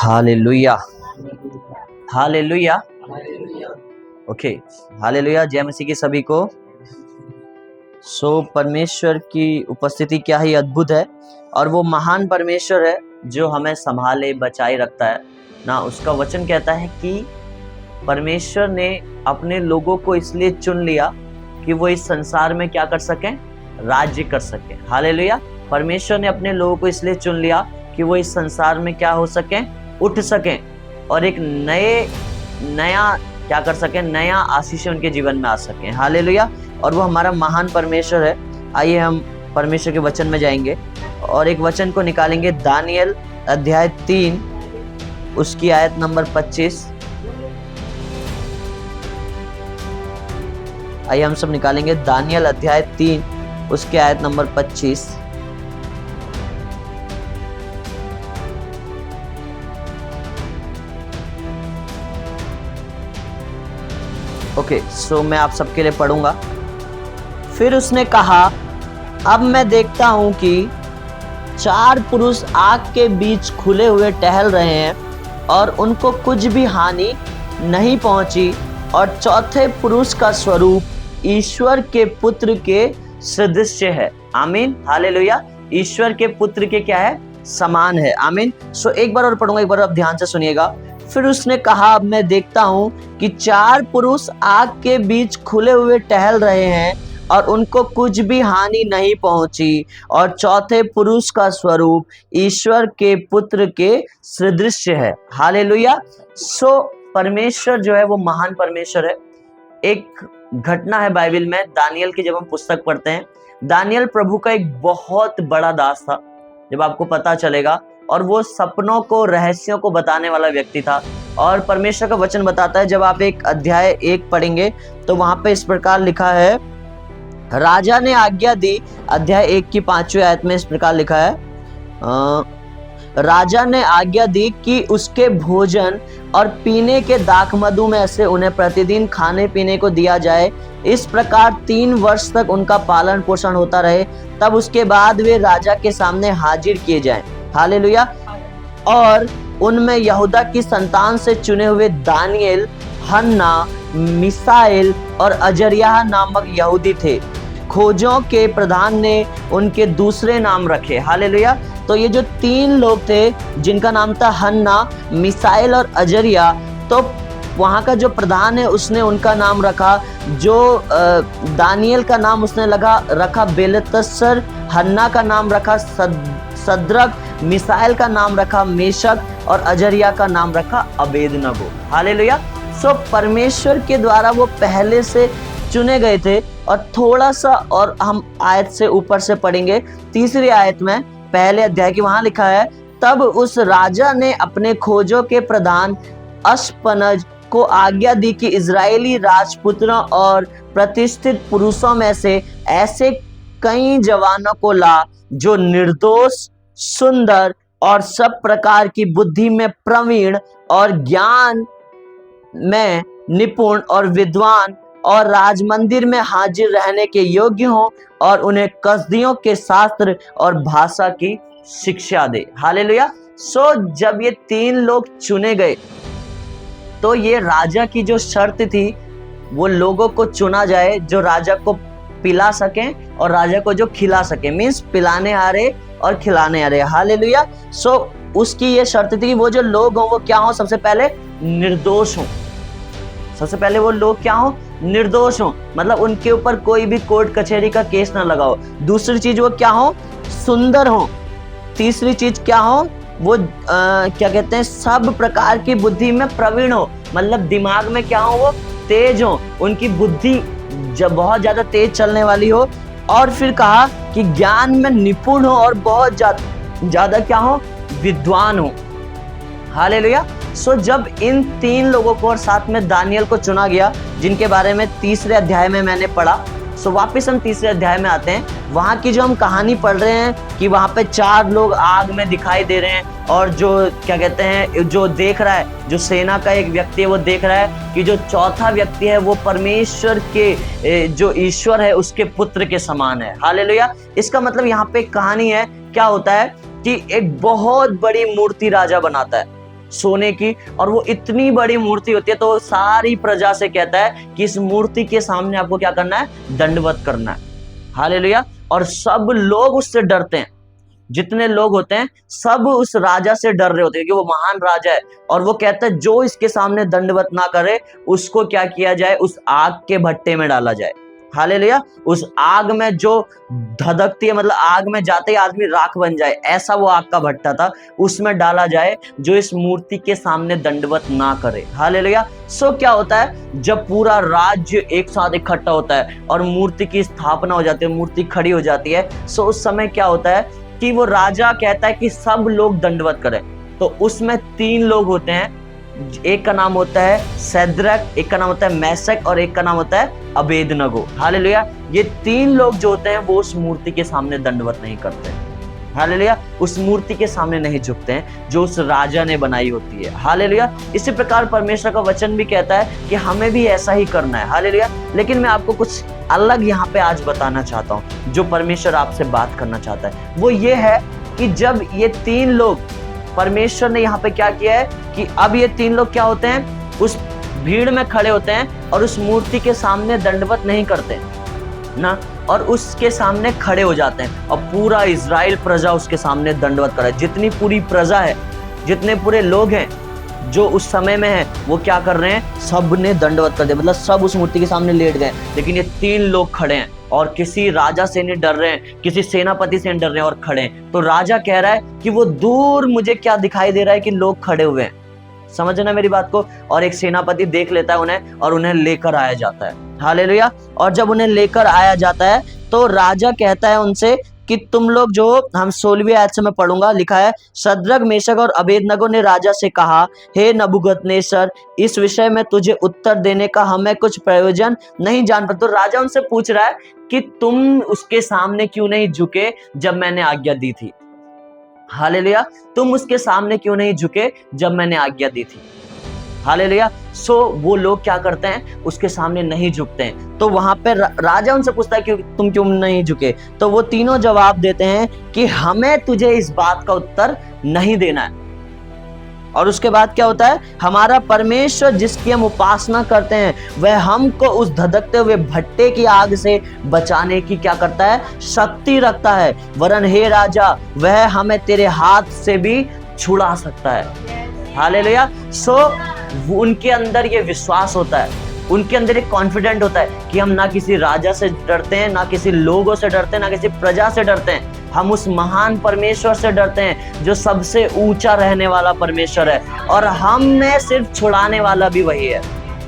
Hallelujah, hallelujah. Okay, hallelujah. जय मसीह की सभी को। परमेश्वर की उपस्थिति क्या ही अद्भुत है, और वो महान परमेश्वर है जो हमें संभाले बचाए रखता है ना। उसका वचन कहता है कि परमेश्वर ने अपने लोगों को इसलिए चुन लिया कि वो इस संसार में क्या कर सकें, राज्य कर सकें। हालेलुया। परमेश्वर ने अपने लोगों को इसलिए चुन लिया कि वो इस संसार में क्या हो सकें, उठ सकें, और एक नया क्या कर सकें, नया आशीष उनके जीवन में आ सकें। हालेलुया। और वो हमारा महान परमेश्वर है। आइए हम परमेश्वर के वचन में जाएंगे और एक वचन को निकालेंगे। दानियल अध्याय 3 उसकी आयत नंबर 25। आइए हम सब निकालेंगे दानियल अध्याय 3 उसके आयत नंबर 25। ओके, मैं आप सबके लिए पढ़ूंगा। फिर उसने कहा, अब मैं देखता हूं कि 4 पुरुष आग के बीच खुले हुए टहल रहे हैं और उनको कुछ भी हानि नहीं पहुंची, और चौथे पुरुष का स्वरूप ईश्वर के पुत्र के सदृश है। आमीन, हालेलुया। ईश्वर के पुत्र के क्या है, समान है। आमीन। एक बार और पढ़ूंगा, एक बार आप ध्यान से सुनिएगा। फिर उसने कहा, अब मैं देखता हूं कि 4 पुरुष आग के बीच खुले हुए टहल रहे हैं और उनको कुछ भी हानि नहीं पहुंची, और चौथे पुरुष का स्वरूप ईश्वर के पुत्र के सदृश है। हालेलुया। परमेश्वर जो है वो महान परमेश्वर है। एक घटना है बाइबल में, दानियल की जब हम पुस्तक पढ़ते हैं, दानियल प्रभु का एक बहुत बड़ा दास था, जब आपको पता चलेगा, और वो सपनों को, रहस्यों को बताने वाला व्यक्ति था। और परमेश्वर का वचन बताता है, जब आप एक अध्याय 1 पढ़ेंगे तो वहां पे इस प्रकार लिखा है, राजा ने आज्ञा दी। अध्याय 1 की 5वीं आयत में इस प्रकार लिखा है, राजा ने आज्ञा दी कि उसके भोजन और पीने के दाखमधु में से उन्हें प्रतिदिन खाने पीने को दिया जाए। इस प्रकार 3 वर्ष तक उनका पालन पोषण होता रहे, तब उसके बाद वे राजा के सामने हाजिर किए जाएं। हालेलुया। और उनमें यहूदा की संतान से चुने हुए दानियल, हन्ना, मिसाइल और अजरिया नामक यहूदी थे। खोजों के प्रधान ने उनके दूसरे नाम रखे। हालेलुया। तो ये जो 3 लोग थे जिनका नाम था हन्ना, मिसाइल और अजरिया, तो वहाँ का जो प्रधान है उसने उनका नाम रखा, जो दानियल का नाम उसने रखा बेलतस्सर, हन्ना का नाम रखा सद्रक, मिसाइल का नाम रखा मेशक, और अजरिया का नाम रखा अबेदनगो। हालेलुया। परमेश्वर के द्वारा वो पहले से चुने गए थे। और थोड़ा सा और हम आयत से ऊपर से पढ़ेंगे, 3री आयत में पहले अध्याय की, वहां लिखा है, तब उस राजा ने अपने खोजों के प्रधान अशपनज को आज्ञा दी कि इजरायली राजपुत्रों और प्रतिष्ठित पुरुषों में से ऐसे कई जवानों को ला जो निर्दोष, सुंदर और सब प्रकार की बुद्धि में प्रवीण और ज्ञान में निपुण और विद्वान और राजमंदिर में हाजिर रहने के योग्य हों, और उन्हें कसदियों के शास्त्र और भाषा की शिक्षा दे। हालेलुया। जब ये 3 लोग चुने गए, तो ये राजा की जो शर्त थी, वो लोगों को चुना जाए जो राजा को पिला सकें और राजा को जो खिला सके, मीन्स पिलाने आ रहे और खिलाने आ रहे। हालेलुया। उसकी ये शर्त थी कि वो जो लोग हों वो क्या हो, सबसे पहले निर्दोष हों। सबसे पहले वो लोग क्या हो, निर्दोष हो, मतलब उनके ऊपर कोई भी कोर्ट कचहरी का केस ना लगाओ। दूसरी चीज वो क्या हो, सुंदर हो। तीसरी चीज क्या हो, वो क्या कहते हैं, सब प्रकार की बुद्धि में प्रवीण हो, मतलब दिमाग में क्या हो, वो तेज हो, उनकी बुद्धि जब बहुत ज्यादा तेज चलने वाली हो। और फिर कहा कि ज्ञान में निपुण हो और बहुत ज्यादा क्या हो, विद्वान हो। हालेलुया। जब इन 3 लोगों को और साथ में दानियल को चुना गया, जिनके बारे में 3रे अध्याय में मैंने पढ़ा, वापस हम 3रे अध्याय में आते हैं। वहां की जो हम कहानी पढ़ रहे हैं कि वहां पे 4 लोग आग में दिखाई दे रहे हैं, और जो क्या कहते हैं, जो देख रहा है, जो सेना का एक व्यक्ति है वो देख रहा है कि जो चौथा व्यक्ति है वो परमेश्वर के, जो ईश्वर है उसके पुत्र के समान है। हालेलुया। इसका मतलब यहाँ पे कहानी है, क्या होता है कि एक बहुत बड़ी मूर्ति राजा बनाता है। सोने की, और वो इतनी बड़ी मूर्ति होती है। तो वो सारी प्रजा से कहता है कि इस मूर्ति के सामने आपको क्या करना है, दंडवत करना है। हालेलुया। और सब लोग उससे डरते हैं, जितने लोग होते हैं सब उस राजा से डर रहे होते हैं, क्योंकि वो महान राजा है। और वो कहता है जो इसके सामने दंडवत ना करे उसको क्या किया जाए, उस आग के भट्टे में डाला जाए। हालेलुया। उस आग में जो धधकती है, मतलब आग में जाते ही आदमी राख बन जाए, ऐसा वो आग का भट्टा था, उसमें डाला जाए जो इस मूर्ति के सामने दंडवत ना करे। हालेलुया। सो क्या होता है, जब पूरा राज्य एक साथ इकट्ठा होता है और मूर्ति की स्थापना हो जाती है, मूर्ति खड़ी हो जाती है, सो उस समय क्या होता है कि वो राजा कहता है कि सब लोग दंडवत करें। तो उसमें 3 लोग होते हैं, एक का नाम होता है सैद्रक, एक का नाम होता है मैशक और एक का नाम होता है अबेदनगो। हालेलुया। ये 3 लोग जो होते हैं वो उस मूर्ति के सामने दंडवत नहीं करते। हालेलुया। उस मूर्ति के सामने नहीं झुकते हैं जो उस राजा ने बनाई होती है। हालेलुया। इसी प्रकार परमेश्वर का वचन भी कहता है कि हमें भी ऐसा ही करना है। हालेलुया। लेकिन मैं आपको कुछ अलग यहाँ पे आज बताना चाहता हूँ, जो परमेश्वर आपसे बात करना चाहता है। वो ये है कि जब ये 3 लोग, परमेश्वर ने यहाँ पे क्या किया है कि अब ये 3 लोग क्या होते हैं, उस भीड़ में खड़े होते हैं और उस मूर्ति के सामने दंडवत नहीं करते ना, और उसके सामने खड़े हो जाते हैं और पूरा इजराइल प्रजा उसके सामने दंडवत करे। जितनी पूरी प्रजा है, जितने पूरे लोग हैं जो उस समय में है, वो क्या कर रहे हैं, सब ने दंडवत कर दिया, मतलब सब उस मूर्ति के सामने लेट गए। लेकिन ये 3 लोग खड़े हैं और किसी राजा से नहीं डर रहे हैं, किसी सेनापति से नहीं डर रहे हैं और खड़े हैं। तो राजा कह रहा है कि वो दूर मुझे क्या दिखाई दे रहा है कि लोग खड़े हुए हैं, समझना मेरी बात को। और एक सेनापति देख लेता है उन्हें और उन्हें लेकर आया जाता है। हालेलुया। और जब उन्हें लेकर आया जाता है तो राजा कहता है उनसे कि तुम लोग जो, हम 16वीं आयत से मैं पढ़ूंगा, लिखा है, शद्रक मेशक और अबेदनगो ने राजा से कहा, हे नबूकदनेस्सर, इस विषय में तुझे उत्तर देने का हमें कुछ प्रयोजन नहीं जान पड़ता। तो राजा उनसे पूछ रहा है कि तुम उसके सामने क्यों नहीं झुके जब मैंने आज्ञा दी थी। हालेलुया। तुम उसके सामने क्यों नहीं झुके जब मैंने आज्ञा दी थी। हालेलुया। सो वो लोग क्या करते हैं, उसके सामने नहीं झुकते हैं। तो वहां पे राजा उनसे पूछता है कि तुम क्यों नहीं झुके। तो वो तीनों जवाब देते हैं कि हमें तुझे इस बात का उत्तर नहीं देना है। और उसके बाद क्या होता है, हमारा परमेश्वर जिसकी हम उपासना करते हैं वह हमको उस धधकते हुए भट्टे की आग से बचाने की क्या करता है, शक्ति रखता है। वरन हे राजा, वह हमें तेरे हाथ से भी छुड़ा सकता है। हालेलुया। सो उनके अंदर ये विश्वास होता है, उनके अंदर एक कॉन्फिडेंट होता है कि हम ना किसी राजा से डरते हैं, ना किसी लोगों से डरते हैं, ना किसी प्रजा से डरते हैं। हम उस महान परमेश्वर से डरते हैं जो सबसे ऊंचा रहने वाला परमेश्वर है, और हम में सिर्फ छुड़ाने वाला भी वही है।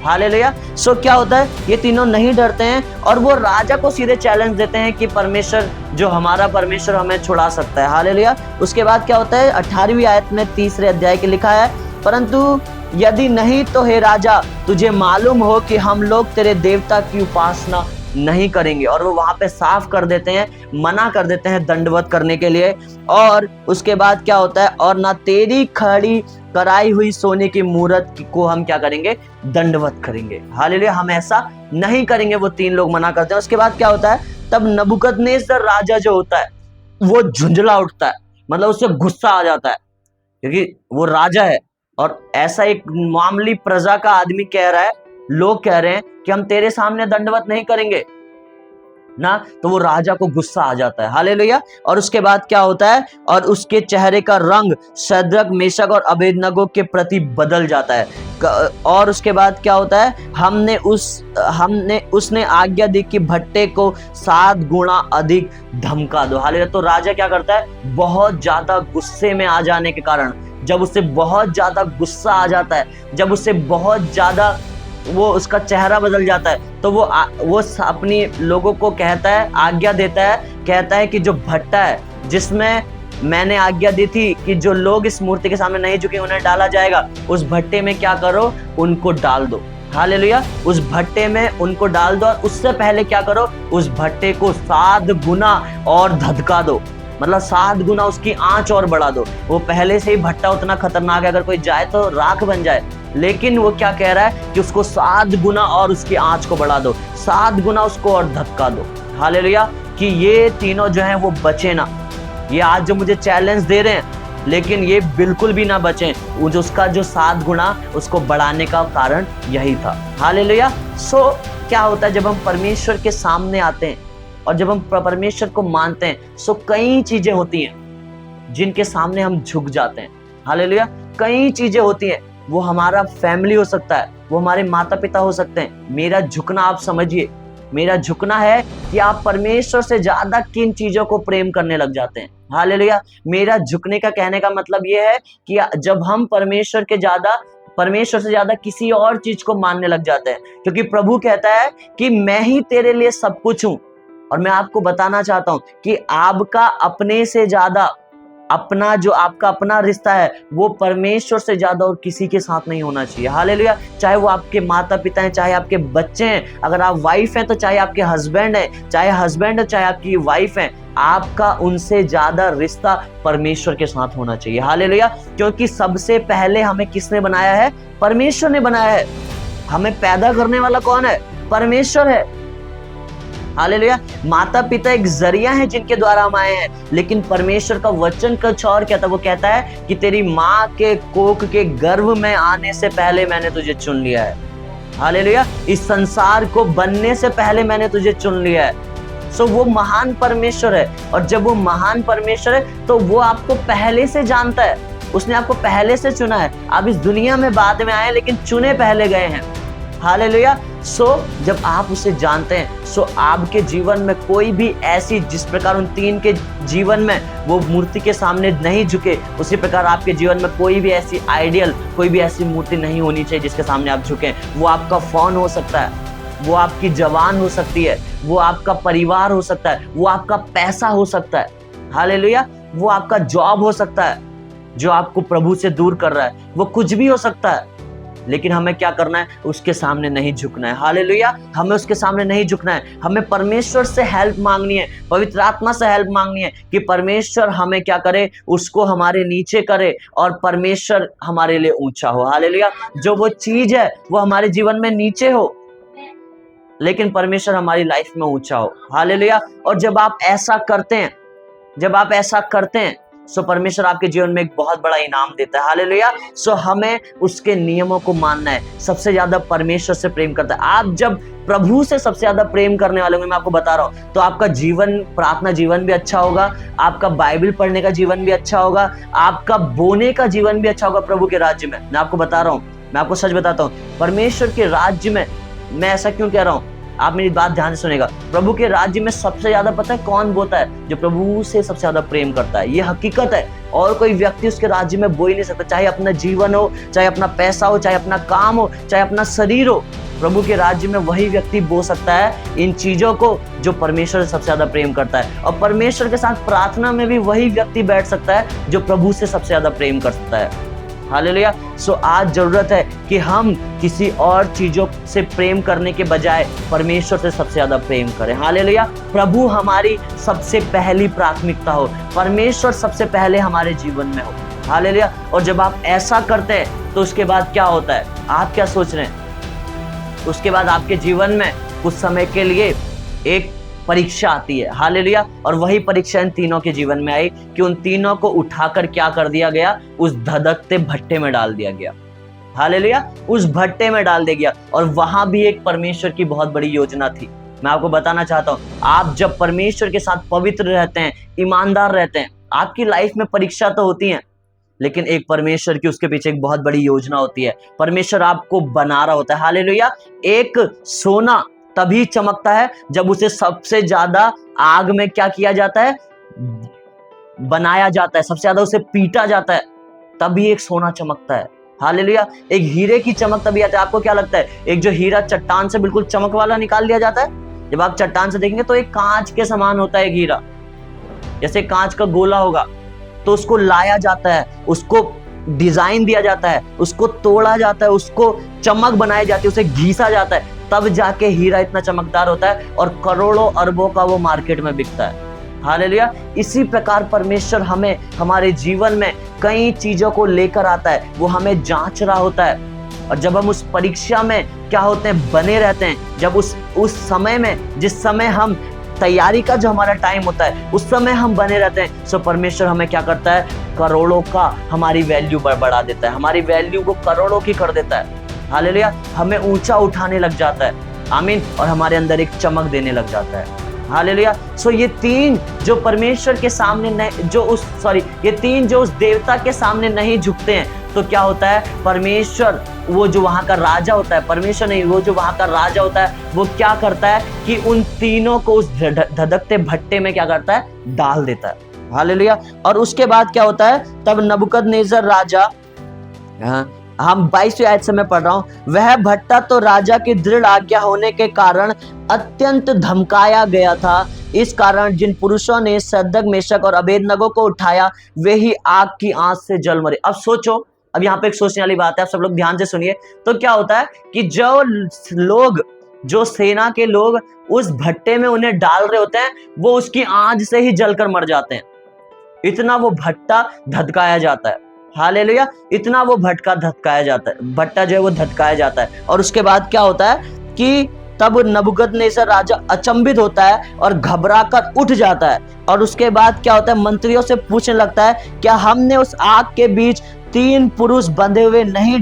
हालेलुया। सो क्या होता है, ये तीनों नहीं डरते हैं और वो राजा को सीधे चैलेंज देते हैं कि परमेश्वर, जो हमारा परमेश्वर हमें छुड़ा सकता है। हालेलुया। उसके बाद क्या होता है, 18वीं आयत में 3रे अध्याय के लिखा है, परंतु यदि नहीं तो हे राजा, तुझे मालूम हो कि हम लोग तेरे देवता की उपासना नहीं करेंगे। और वो वहां पे साफ कर देते हैं, मना कर देते हैं दंडवत करने के लिए। और उसके बाद क्या होता है, और ना तेरी खड़ी कराई हुई सोने की मूरत को हम क्या करेंगे, दंडवत करेंगे। हालेलुया। हम ऐसा नहीं करेंगे, वो 3 लोग मना करते हैं। उसके बाद क्या होता है, तब नबूकदनेस्सर राजा जो होता है वो झुंझला उठता है, मतलब उससे गुस्सा आ जाता है, क्योंकि वो राजा है और ऐसा एक मामूली प्रजा का आदमी कह रहा है, लोग कह रहे हैं कि हम तेरे सामने दंडवत नहीं करेंगे ना। तो वो राजा को गुस्सा आ जाता है। हालेलुया। और उसके बाद क्या होता है, और उसके चेहरे का रंग शद्रक मेशक और अबेदनगो के प्रति बदल जाता है। और उसके बाद क्या होता है, उसने आज्ञा दी कि भट्टे को 7 गुना अधिक धमका दो। हालेलुया। तो राजा क्या करता है, बहुत ज्यादा गुस्से में आ जाने के कारण, जब उससे बहुत ज्यादा गुस्सा आ जाता है, जब उससे बहुत ज्यादा वो उसका चेहरा बदल जाता है, तो वो अपनी लोगों को कहता है, आज्ञा देता है, कहता है कि जो भट्टा है जिसमें मैंने आज्ञा दी थी कि जो लोग इस मूर्ति के सामने नहीं झुके उन्हें डाला जाएगा, उस भट्टे में क्या करो, उनको डाल दो। हालेलुया। उस भट्टे में उनको डाल दो, और उससे पहले क्या करो, उस भट्टे को 7 गुना और धधका दो, मतलब 7 गुना उसकी आंच और बढ़ा दो। वो पहले से ही भट्टा उतना खतरनाक है, अगर कोई जाए तो राख बन जाए, लेकिन वो क्या कह रहा है कि उसको 7 गुना और उसकी आंच को बढ़ा दो, 7 गुना उसको और धक्का दो। हालेलुया। कि ये तीनों जो हैं वो बचे ना। ये आज जो मुझे चैलेंज दे रहे हैं, लेकिन ये बिल्कुल भी ना बचें। उसका जो 7 गुना उसको बढ़ाने का कारण यही था। हालेलुया। सो क्या होता है जब हम परमेश्वर के सामने आते हैं और जब हम परमेश्वर को मानते हैं, सो कई चीजें होती हैं जिनके सामने हम झुक जाते हैं। हालेलुया। कई चीजें होती हैं, वो हमारा फैमिली हो सकता है, वो हमारे माता पिता हो सकते हैं। मेरा झुकना आप समझिए, मेरा झुकना है कि आप परमेश्वर से ज्यादा किन चीजों को प्रेम करने लग जाते हैं। हालेलुया। मेरा झुकने का कहने का मतलब ये है कि जब हम परमेश्वर से ज्यादा किसी और चीज को मानने लग जाते हैं, क्योंकि प्रभु कहता है कि मैं ही तेरे लिए सब कुछ हूं। और मैं आपको बताना चाहता हूं कि आपका अपने से ज्यादा आपका अपना रिश्ता है, वो परमेश्वर से ज्यादा और किसी के साथ नहीं होना चाहिए। हालेलुया। चाहे वो आपके माता पिता हैं, चाहे आपके बच्चे हैं, अगर आप वाइफ हैं तो चाहे आपके हस्बैंड है, चाहे हस्बैंड है चाहे आपकी वाइफ है, आपका उनसे ज्यादा रिश्ता परमेश्वर के साथ होना चाहिए। हालेलुया। क्योंकि सबसे पहले हमें किसने बनाया है? परमेश्वर ने बनाया है। हमें पैदा करने वाला कौन है? परमेश्वर है। हालेलुया। माता पिता एक जरिया है जिनके द्वारा हम आए हैं, लेकिन परमेश्वर का वचन कुछ और कहता है। वो कहता है कि तेरी माँ के कोख के गर्भ में आने से पहले मैंने तुझे चुन लिया है। हालेलुया। इस संसार को बनने से पहले मैंने तुझे चुन लिया है। सो वो महान परमेश्वर है, और जब वो महान परमेश्वर है तो वो आपको पहले से जानता है। उसने आपको पहले से चुना है। आप इस दुनिया में बाद में आए, लेकिन चुने पहले गए हैं। हालेलुया। सो जब आप उसे जानते हैं, सो आपके जीवन में कोई भी ऐसी, जिस प्रकार उन 3 के जीवन में वो मूर्ति के सामने नहीं झुके, उसी प्रकार आपके जीवन में कोई भी ऐसी आइडियल, कोई भी ऐसी मूर्ति नहीं होनी चाहिए जिसके सामने आप झुकें। वो आपका फोन हो सकता है, वो आपकी जवान हो सकती है, वो आपका परिवार हो सकता है, वो आपका पैसा हो सकता है। हालेलुया। वो आपका जॉब हो सकता है जो आपको प्रभु से दूर कर रहा है, वो कुछ भी हो सकता है। लेकिन हमें क्या करना है? उसके सामने नहीं झुकना है। हालेलुया। हमें उसके सामने नहीं झुकना है। हमें परमेश्वर से हेल्प मांगनी है, पवित्र आत्मा से हेल्प मांगनी है कि परमेश्वर हमें क्या करे? उसको हमारे नीचे करे और परमेश्वर हमारे लिए ऊंचा हो। हालेलुया। जो वो चीज है वो हमारे जीवन में नीचे हो, लेकिन परमेश्वर हमारी लाइफ में ऊंचा हो। हालेलुया। और जब आप ऐसा करते हैं, सो परमेश्वर आपके जीवन में एक बहुत बड़ा इनाम देता है। हालेलुया। सो हमें उसके नियमों को मानना है। सबसे ज्यादा परमेश्वर से प्रेम करता है। आप जब प्रभु से सबसे ज्यादा प्रेम करने वाले होंगे, मैं आपको बता रहा हूं, तो आपका जीवन, प्रार्थना जीवन भी अच्छा होगा, आपका बाइबल पढ़ने का जीवन भी अच्छा होगा, आपका बोने का जीवन भी अच्छा होगा प्रभु के राज्य में। मैं आपको बता रहा हूं, मैं आपको सच बताता हूं, परमेश्वर के राज्य में, मैं ऐसा क्यों कह रहा हूं, आप मेरी बात ध्यान से सुनेगा। प्रभु के राज्य में सबसे ज्यादा पता है कौन बोता है? जो प्रभु से सबसे ज्यादा प्रेम करता है। ये हकीकत है, और कोई व्यक्ति उसके राज्य में बो ही नहीं सकता। चाहे अपना जीवन हो, चाहे अपना पैसा हो, चाहे अपना काम हो, चाहे अपना शरीर हो, प्रभु के राज्य में वही व्यक्ति बो सकता है इन चीजों को जो परमेश्वर से सबसे ज्यादा प्रेम करता है। और परमेश्वर के साथ प्रार्थना में भी वही व्यक्ति बैठ सकता है जो प्रभु से सबसे ज्यादा प्रेम करता है। हालेलुया। सो आज जरूरत है कि हम किसी और चीजों से प्रेम करने के बजाय परमेश्वर से सबसे ज्यादा प्रेम करें। हालेलुया। प्रभु हमारी सबसे पहली प्राथमिकता हो, परमेश्वर सबसे पहले हमारे जीवन में हो। हालेलुया। और जब आप ऐसा करते हैं तो उसके बाद क्या होता है? आप क्या सोच रहे हैं? उसके बाद आपके जीवन में कुछ समय के लिए एक परीक्षा आती है। हालेलुया। और वही परीक्षा इन तीनों के जीवन में आई कि उन तीनों को उठाकर क्या कर दिया गया? उस धधकते भट्टे में डाल दिया गया। हालेलुया। उस भट्टे में डाल दिया गया। और वहां भी एक परमेश्वर की बहुत बड़ी योजना थी। मैं आपको बताना चाहता हूं, आप जब परमेश्वर के साथ पवित्र रहते हैं, ईमानदार रहते हैं, आपकी लाइफ में परीक्षा तो होती है, लेकिन एक परमेश्वर की उसके पीछे एक बहुत बड़ी योजना होती है। परमेश्वर आपको बना रहा होता है। हालेलुया। एक सोना तभी चमकता है जब उसे सबसे ज्यादा आग में क्या किया जाता है? बनाया जाता है, सबसे ज्यादा उसे पीटा जाता है, तभी एक सोना चमकता है। हालेलुया। एक हीरे की चमक तभी आता है। आपको क्या लगता है? एक जो हीरा चट्टान से बिल्कुल चमक वाला निकाल लिया जाता है, जब आप चट्टान से देखेंगे तो एक कांच के समान होता है एक हीरा, जैसे कांच का गोला होगा, तो उसको लाया जाता है, उसको डिजाइन दिया जाता है, उसको तोड़ा जाता है, उसको चमक बनाई जाती है, उसे घिसा जाता है, तब जाके हीरा इतना चमकदार होता है और करोड़ों अरबों का वो मार्केट में बिकता है। हालेलुया। इसी प्रकार परमेश्वर हमें हमारे जीवन में कई चीजों को लेकर आता है, वो हमें जांच रहा होता है। और जब हम उस परीक्षा में क्या होते हैं? बने रहते हैं। जब उस समय में, जिस समय हम तैयारी का जो हमारा टाइम होता है उस समय हम बने रहते हैं, सो परमेश्वर हमें क्या करता है, करोड़ों का हमारी वैल्यू बढ़ा देता है, हमारी वैल्यू को करोड़ों की कर देता है। हालेलुया, हमें ऊंचा उठाने लग जाता है, आमीन, और हमारे अंदर एक चमक देने लग जाता है। हालेलुया। सो ये तीन जो परमेश्वर के सामने नहीं, ये तीन जो उस देवता के सामने नहीं झुकते हैं, तो क्या होता है, परमेश्वर वो जो वहां का राजा होता है, परमेश्वर नहीं, वो जो वहां का राजा होता है, वो क्या करता है कि उन तीनों को उस धधकते भट्टे में क्या करता है, डाल देता है। हालेलुया। और उसके बाद क्या होता है, तब नबूकदनेस्सर राजा, हम 22वीं आयत से मैं पढ़ रहा हूं, वह भट्टा तो राजा की दृढ़ आज्ञा होने के कारण अत्यंत धमकाया गया था। इस कारण जिन पुरुषों ने सद्दक, मेशक और अबेदनगो को उठाया, वे ही आग की आंच से जल मरे। अब सोचो, अब यहाँ पे एक सोचने वाली बात है, आप सब लोग ध्यान से सुनिए। तो क्या होता है कि जो सेना के लोग उस भट्टे में उन्हें डाल रहे होते हैं, वो उसकी आंच से ही जलकर मर जाते हैं। इतना वो भट्टा धधकाया जाता है। हालेलुया, इतना वो भट्टा धधकाया जाता है, भट्टा जो है वो धधकाया जाता है। और उसके बाद क्या होता है कि तब नबूकदनेस्सर राजा अचंभित होता है और घबरा कर उठ जाता है। और उसके बाद क्या होता है, मंत्रियों से पूछने लगता है, क्या हमने उस आग के बीच 3 पुरुष बंधे हुए नहीं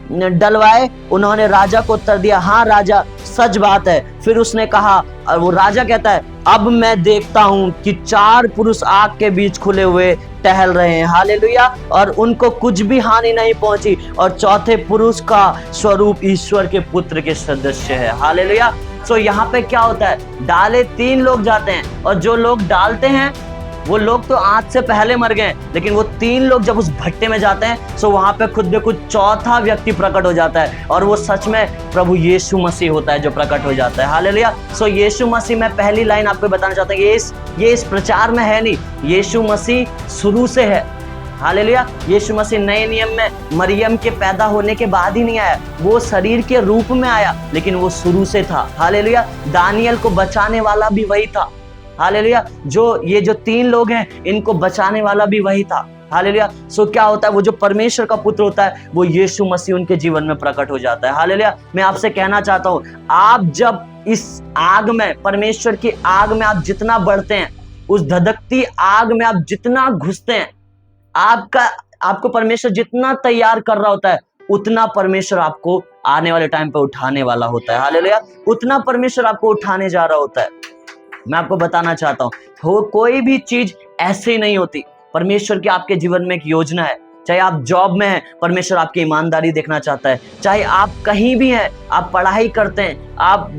डलवाए? उन्होंने राजा को उत्तर दिया, हाँ राजा, सच बात है। फिर उसने कहा, और वो राजा कहता है, अब मैं देखता हूं कि 4 पुरुष आग के बीच खुले हुए टहल रहे हैं। हालेलुया। और उनको कुछ भी हानि नहीं पहुंची, और चौथे पुरुष का स्वरूप ईश्वर के पुत्र के सदृश है। हालेलुया। सो यहाँ पे क्या होता है, डाले 3 लोग जाते हैं, और जो लोग डालते हैं वो लोग तो आज से पहले मर गए, लेकिन वो 3 लोग जब उस भट्टे में जाते हैं, सो वहां पे खुद ब खुद चौथा व्यक्ति प्रकट हो जाता है, और वो सच में प्रभु यीशु मसीह होता है जो प्रकट हो जाता है। हालेलुया। सो यीशु मसीह, मैं पहली लाइन आपको बताना चाहता हूँ, ये इस प्रचार में है नहीं, यीशु मसीह शुरू से है। हालेलुया। यीशु मसीह नए नियम में मरियम के पैदा होने के बाद ही नहीं आया, वो शरीर के रूप में आया, लेकिन वो शुरू से था। हालेलुया। दानियल को बचाने वाला भी वही था। हालेलुया। ये जो 3 लोग हैं, इनको बचाने वाला भी वही था। हालेलुया। सो क्या होता है, वो जो परमेश्वर का पुत्र होता है, वो यीशु मसीह उनके जीवन में प्रकट हो जाता है। हालेलुया। मैं आपसे कहना चाहता हूं, आप जब इस आग में, परमेश्वर की आग में आप जितना बढ़ते हैं, उस धधकती आग में आप जितना घुसते हैं, आपको परमेश्वर जितना तैयार कर रहा होता है, उतना परमेश्वर आपको आने वाले टाइम पे उठाने वाला होता है। हालेलुया। उतना परमेश्वर आपको उठाने जा रहा होता है। मैं आपको बताना चाहता हूं, कोई भी चीज ऐसे नहीं होती। परमेश्वर की आपके जीवन में एक योजना है। चाहे आप जॉब में हैं, परमेश्वर आपकी ईमानदारी देखना चाहता है। चाहे आप कहीं भी हैं, आप पढ़ाई करते हैं, आप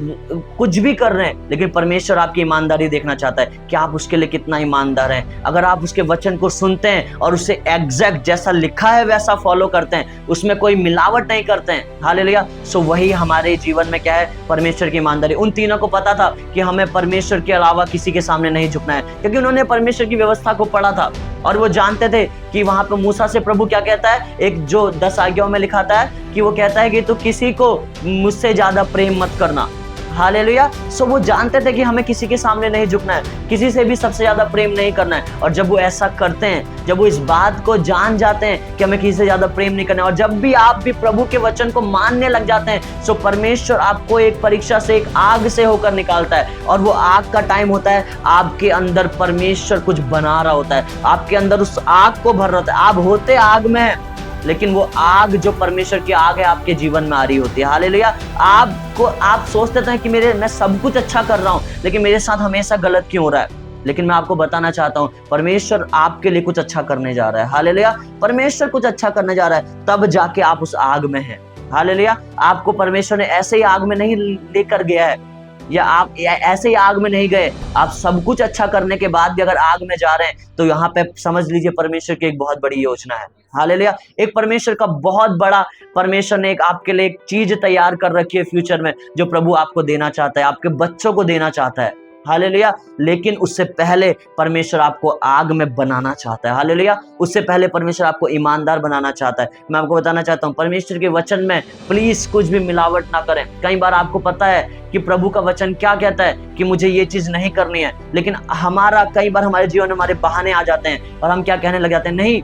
कुछ भी कर रहे हैं, लेकिन परमेश्वर आपकी ईमानदारी देखना चाहता है कि आप उसके लिए कितना ईमानदार हैं। अगर आप उसके वचन को सुनते हैं और उसे एग्जैक्ट जैसा लिखा है वैसा फॉलो करते हैं, उसमें कोई मिलावट नहीं करते हैं, हालेलुया, सो वही हमारे जीवन में क्या है, परमेश्वर की ईमानदारी। उन तीनों को पता था कि हमें परमेश्वर के अलावा किसी के सामने नहीं झुकना है, क्योंकि उन्होंने परमेश्वर की व्यवस्था को पढ़ा था और वो जानते थे कि वहां पे मूसा से प्रभु क्या कहता है, एक जो 10 आज्ञाओं में लिखाता है कि वो कहता है कि तू किसी को मुझसे ज्यादा प्रेम मत करना। हालेलुया। सो वो जानते थे कि हमें किसी के सामने नहीं झुकना है, किसी से भी सबसे ज्यादा प्रेम नहीं करना है। और जब वो ऐसा करते हैं, जब वो इस बात को जान जाते हैं कि हमें किसी से ज्यादा प्रेम नहीं करना है, और जब भी आप भी प्रभु के वचन को मानने लग जाते हैं, सो परमेश्वर आपको एक परीक्षा से, एक आग से होकर निकालता है। और वो आग का टाइम होता है, आपके अंदर परमेश्वर कुछ बना रहा होता है, आपके अंदर उस आग को भर रहा होता है। आप होते आग में हैं, लेकिन वो आग जो परमेश्वर की आग है आपके जीवन में आ रही होती है। हालेलुया। आप सोचते हैं कि मैं सब कुछ अच्छा कर रहा हूं, लेकिन मेरे साथ हमेशा गलत क्यों हो रहा है। लेकिन मैं आपको बताना चाहता हूं, परमेश्वर आपके लिए कुछ अच्छा करने जा रहा है। हालेलुया। परमेश्वर कुछ अच्छा करने जा रहा है, तब जाके आप उस आग में हैं। हालेलुया। आपको परमेश्वर ने ऐसे ही आग में नहीं लेकर गया है, या आप ऐसे ही आग में नहीं गए। आप सब कुछ अच्छा करने के बाद भी अगर आग में जा रहे हैं, तो यहाँ पे समझ लीजिए परमेश्वर की एक बहुत बड़ी योजना है। हालेलुया। एक परमेश्वर का बहुत बड़ा, परमेश्वर ने एक आपके लिए एक चीज तैयार कर रखी है फ्यूचर में, जो प्रभु आपको देना चाहता है, आपके बच्चों को देना चाहता है। हालेलुया। लेकिन उससे पहले परमेश्वर आपको आग में बनाना चाहता है। हालेलुया। उससे पहले परमेश्वर आपको ईमानदार बनाना चाहता है। मैं आपको बताना चाहता हूँ, परमेश्वर के वचन में प्लीज कुछ भी मिलावट ना करें। कई बार आपको पता है कि प्रभु का वचन क्या कहता है कि मुझे ये चीज नहीं करनी है, लेकिन कई बार हमारे जीवन में हमारे बहाने आ जाते हैं और हम क्या कहने लग जाते हैं, नहीं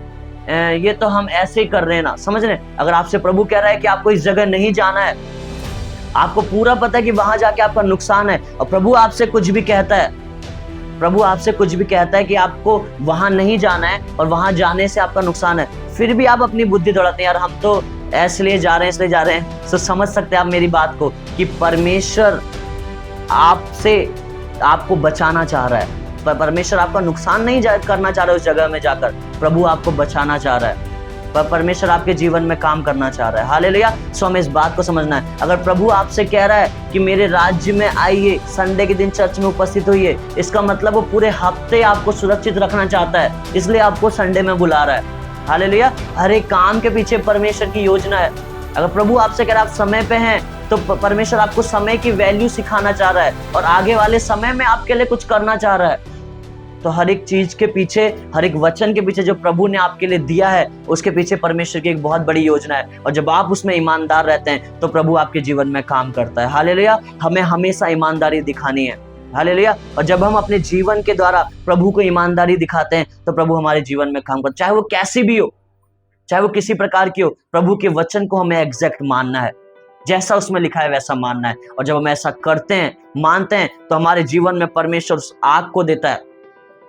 ये तो हम ऐसे ही कर रहे हैं ना। समझ रहे हैं, अगर आपसे प्रभु कह रहा है कि आपको इस जगह नहीं जाना है, आपको पूरा पता है कि वहां जाके आपका नुकसान है, और प्रभु आपसे कुछ भी कहता है, प्रभु आपसे कुछ भी कहता है कि आपको वहां नहीं जाना है और वहां जाने से आपका नुकसान है, फिर भी आप अपनी बुद्धि दौड़ाते हैं, यार हम तो इसलिए जा रहे हैं, इसलिए जा रहे हैं। तो समझ सकते हैं आप मेरी बात को कि परमेश्वर आपसे आपको बचाना चाह रहा है, पर परमेश्वर आपका नुकसान नहीं करना चाह रहा है। उस जगह में जाकर प्रभु आपको बचाना चाह रहा है, पर परमेश्वर आपके जीवन में काम करना चाह रहा है। हालेलुया। सो हमें इस बात को समझना है, अगर प्रभु आपसे कह रहा है कि मेरे राज्य में आइए, संडे के दिन चर्च में उपस्थित होइए, इसका मतलब वो पूरे हफ्ते आपको सुरक्षित रखना चाहता है, इसलिए आपको संडे में बुला रहा है। हालेलुया। हर एक काम के पीछे परमेश्वर की योजना है। अगर प्रभु आपसे कह रहा है आप समय पे हैं, तो परमेश्वर आपको समय की वैल्यू सिखाना चाह रहा है और आगे वाले समय में आपके लिए कुछ करना चाह रहा है। तो हर एक चीज के पीछे, हर एक वचन के पीछे जो प्रभु ने आपके लिए दिया है, उसके पीछे परमेश्वर की एक बहुत बड़ी योजना है। और जब आप उसमें ईमानदार रहते हैं तो प्रभु आपके जीवन में काम करता है। हालेलुया। हमें हमेशा ईमानदारी दिखानी है। हालेलुया। और जब हम अपने जीवन के द्वारा प्रभु को ईमानदारी दिखाते हैं तो प्रभु हमारे जीवन में काम करता है, चाहे वो कैसी भी हो, चाहे वो किसी प्रकार की हो। प्रभु के वचन को हमें एग्जैक्ट मानना है, जैसा उसमें लिखा है वैसा मानना है। और जब हम ऐसा करते हैं, मानते हैं, तो हमारे जीवन में परमेश्वर उस आग को देता है।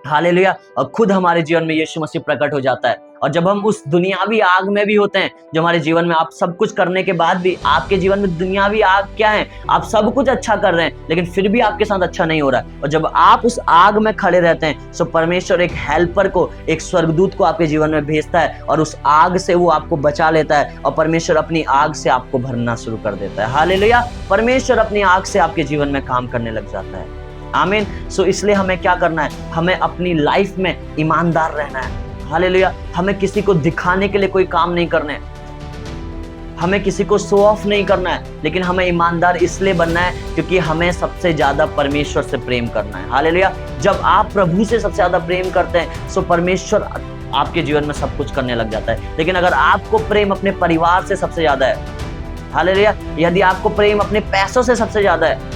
हालेलुया। और खुद हमारे जीवन में यीशु मसीह प्रकट हो जाता है। और जब हम उस दुनियावी आग में भी होते हैं, जो हमारे जीवन में आप सब कुछ करने के बाद भी आपके जीवन में दुनियावी आग क्या है, आप सब कुछ अच्छा कर रहे हैं लेकिन फिर भी आपके साथ अच्छा नहीं हो रहा है, और जब आप उस आग में खड़े रहते हैं तो परमेश्वर एक हेल्पर को, एक स्वर्गदूत को आपके जीवन में भेजता है और उस आग से वो आपको बचा लेता है और परमेश्वर अपनी आग से आपको भरना शुरू कर देता है। हालेलुया। परमेश्वर अपनी आग से आपके जीवन में काम करने लग जाता है। आमीन। सो इसलिए हमें क्या करना है, हमें अपनी लाइफ में ईमानदार रहना है। हालेलुया। हमें किसी को दिखाने के लिए कोई काम नहीं करना है, हमें किसी को शो ऑफ नहीं करना है, लेकिन हमें ईमानदार इसलिए बनना है क्योंकि हमें सबसे ज्यादा परमेश्वर से प्रेम करना है। हालेलुया। जब आप प्रभु से सबसे ज्यादा प्रेम करते हैं सो परमेश्वर आपके जीवन में सब कुछ करने लग जाता है। लेकिन अगर आपको प्रेम अपने परिवार से सबसे ज्यादा है, हालेलुया, यदि आपको प्रेम अपने पैसों से सबसे ज्यादा है,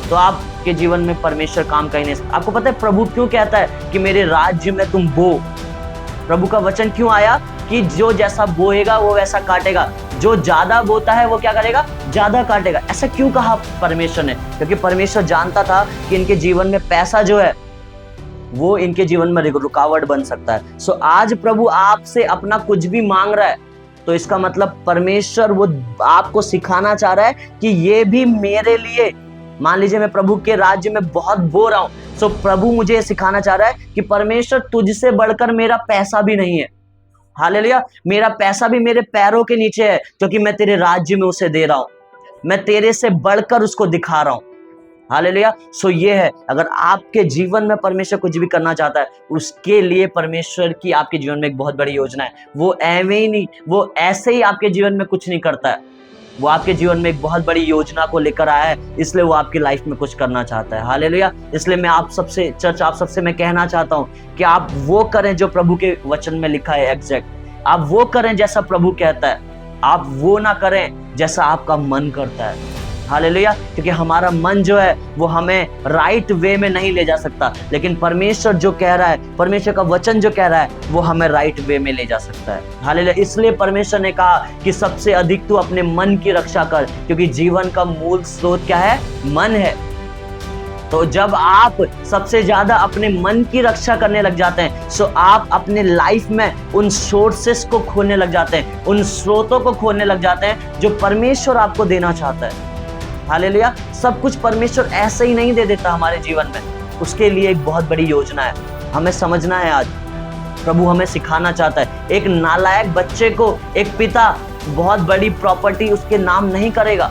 तो आपके जीवन में परमेश्वर काम कहीं नहीं। आपको पता है प्रभु क्यों कहता है कि मेरे राज्य में तुम बो? प्रभु का वचन क्यों आया कि जो जैसा बोएगा वो वैसा काटेगा, जो ज्यादा बोता है वो क्या करेगा, ज्यादा काटेगा। ऐसा क्यों कहा परमेश्वर ने? क्योंकि परमेश्वर जानता था कि इनके जीवन में पैसा जो है वो इनके जीवन में रुकावट बन सकता है। सो आज प्रभु आपसे अपना कुछ भी मांग रहा है तो इसका मतलब परमेश्वर वो आपको सिखाना चाह रहा है कि ये भी मेरे लिए, मान लीजिए मैं प्रभु के राज्य में बहुत बो रहा हूं, सो प्रभु मुझे ये सिखाना चाह रहा है कि परमेश्वर तुझसे बढ़कर मेरा पैसा भी नहीं है। हालेलुया। मेरा पैसा भी मेरे पैरों के नीचे है क्योंकि मैं तेरे राज्य में उसे दे रहा हूं, मैं तेरे से बढ़कर उसको दिखा रहा हूं। हालेलुया। सो ये है, अगर आपके जीवन में परमेश्वर कुछ भी करना चाहता है उसके लिए परमेश्वर की आपके जीवन में एक बहुत बड़ी योजना है। वो एवं ही नहीं, वो ऐसे ही आपके जीवन में कुछ नहीं करता है, वो आपके जीवन में एक बहुत बड़ी योजना को लेकर आया है, इसलिए वो आपकी लाइफ में कुछ करना चाहता है। हालेलुया। इसलिए मैं आप सबसे, चर्च आप सबसे मैं कहना चाहता हूँ कि आप वो करें जो प्रभु के वचन में लिखा है एग्जैक्ट। आप वो करें जैसा प्रभु कहता है, आप वो ना करें जैसा आपका मन करता है। हालेलुया। क्योंकि हमारा मन जो है वो हमें राइट वे में नहीं ले जा सकता, लेकिन परमेश्वर जो कह रहा है, परमेश्वर का वचन जो कह रहा है वो हमें राइट वे में ले जा सकता है। हालेलुया। इसलिए परमेश्वर ने कहा कि सबसे अधिक तू अपने मन की रक्षा कर, क्योंकि जीवन का मूल स्रोत क्या है, मन है। तो जब आप सबसे ज्यादा अपने मन की रक्षा करने लग जाते हैं सो आप अपने लाइफ में उन सोर्सेस को खोलने लग जाते हैं, उन स्रोतों को खोलने लग जाते हैं जो परमेश्वर आपको देना चाहता है। हालेलुया। सब कुछ परमेश्वर ऐसे ही नहीं दे देता हमारे जीवन में, उसके लिए एक बहुत बड़ी योजना है। हमें समझना है, आज प्रभु हमें सिखाना चाहता है। एक नालायक बच्चे को एक पिता बहुत बड़ी प्रॉपर्टी उसके नाम नहीं करेगा,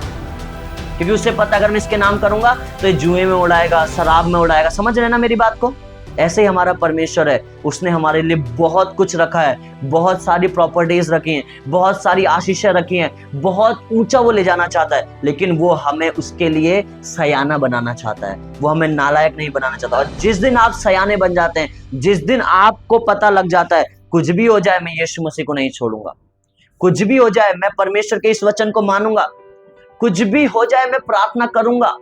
क्योंकि उसे पता अगर मैं इसके नाम करूंगा तो ये जुए में उड़ाएगा, शराब में उड़ाएगा। समझ रहे ना मेरी बात को? ऐसे ही हमारा परमेश्वर है, उसने हमारे लिए बहुत कुछ रखा है, बहुत सारी प्रॉपर्टीज रखी हैं, बहुत सारी आशीषें रखी हैं, बहुत ऊंचा वो ले जाना चाहता है, लेकिन वो हमें उसके लिए सयाना बनाना चाहता है, वो हमें नालायक नहीं बनाना चाहता। और जिस दिन आप सयाने बन जाते हैं, जिस दिन आपको पता लग जाता है कुछ भी हो जाए मैं यीशु मसीह को नहीं छोड़ूंगा, कुछ भी हो जाए मैं परमेश्वर के इस वचन को मानूंगा, कुछ भी हो जाए मैं प्रार्थना करूंगा,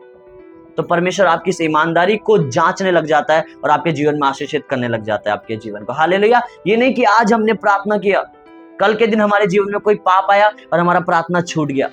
तो परमेश्वर आपकी इस ईमानदारी को जांचने लग जाता है और आपके जीवन में आशीषित करने लग जाता है आपके जीवन को। हालेलुया। ये नहीं कि आज हमने प्रार्थना किया, कल के दिन हमारे जीवन में कोई पाप आया और हमारा प्रार्थना छूट गया।